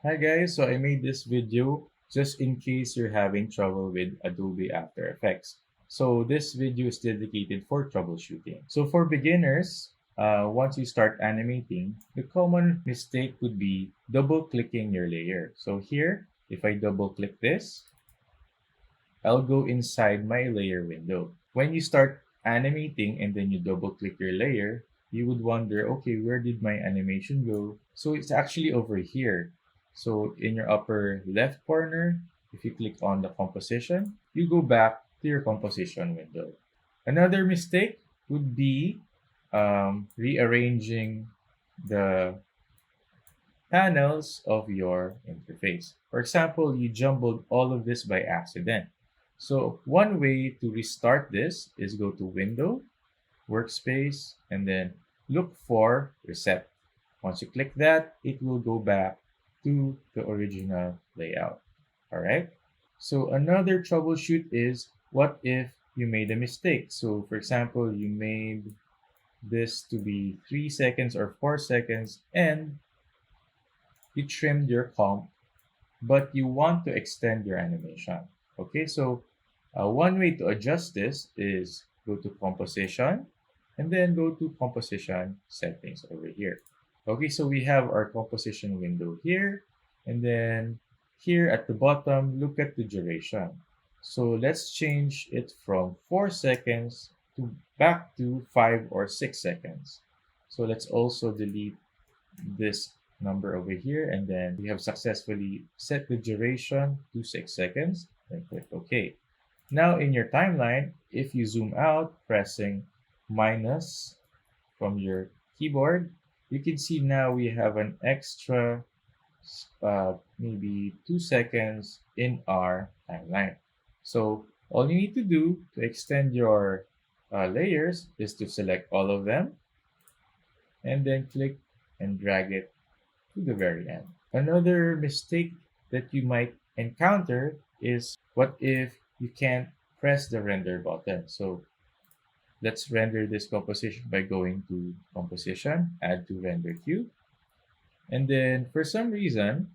Hi guys, so I made this video just in case you're having trouble with Adobe After Effects. So this video is dedicated for troubleshooting. So for beginners, once you start animating, the common mistake would be double clicking your layer. So here, if I double click this, I'll go inside my layer window. When you start animating and then you double click your layer, you would wonder, okay, where did my animation go? So it's actually over here. So in your upper left corner, if you click on the composition, you go back to your composition window. Another mistake would be rearranging the panels of your interface. For example, you jumbled all of this by accident. So one way to restart this is go to Window, Workspace, and then look for Reset. Once you click that, it will go back to the original layout. All right. So another troubleshoot is what if you made a mistake? So for example, you made this to be 3 seconds or 4 seconds and you trimmed your comp, but you want to extend your animation. Okay, so one way to adjust this is go to composition and then go to composition settings over here. Okay, so we have our composition window here, and then here at the bottom, look at the duration. So let's change it from 4 seconds to back to 5 or 6 seconds. So let's also delete this number over here, and then we have successfully set the duration to 6 seconds and click OK. Now in your timeline, if you zoom out pressing minus from your keyboard, you can see now we have an extra maybe 2 seconds in our timeline. So all you need to do to extend your layers is to select all of them and then click and drag it to the very end. Another mistake that you might encounter is what if you can't press the render button? So let's render this composition by going to composition, add to render queue. And then for some reason,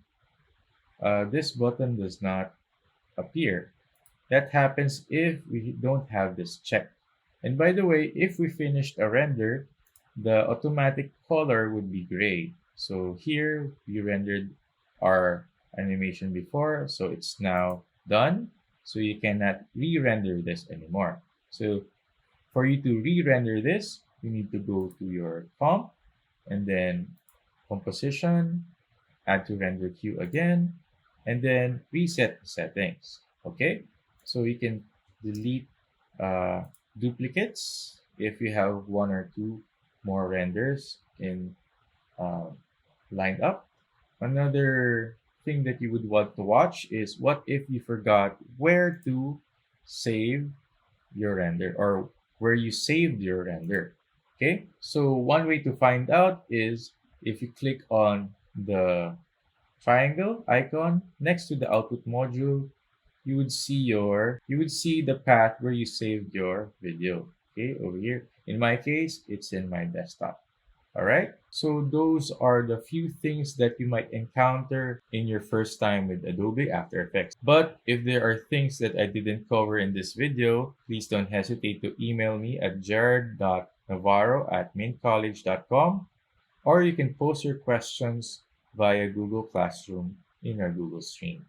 this button does not appear. That happens if we don't have this checked. And by the way, if we finished a render, the automatic color would be gray. So here we rendered our animation before, so it's now done. So you cannot re-render this anymore. So for you to re-render this, you need to go to your comp and then composition, add to render queue again, and then reset the settings. Okay, so you can delete uh, duplicates if you have one or two more renders in uh, lined up. Another thing that you would want to watch is what if you forgot where to save your render or where you saved your render. Okay, so one way to find out is if you click on the triangle icon next to the output module, you would see the path where you saved your video. Okay, over here. In my case, it's in my desktop. All right. So those are the few things that you might encounter in your first time with Adobe After Effects. But if there are things that I didn't cover in this video, please don't hesitate to email me at jared.navarro@mintcollege.com, or you can post your questions via Google Classroom in our Google Stream.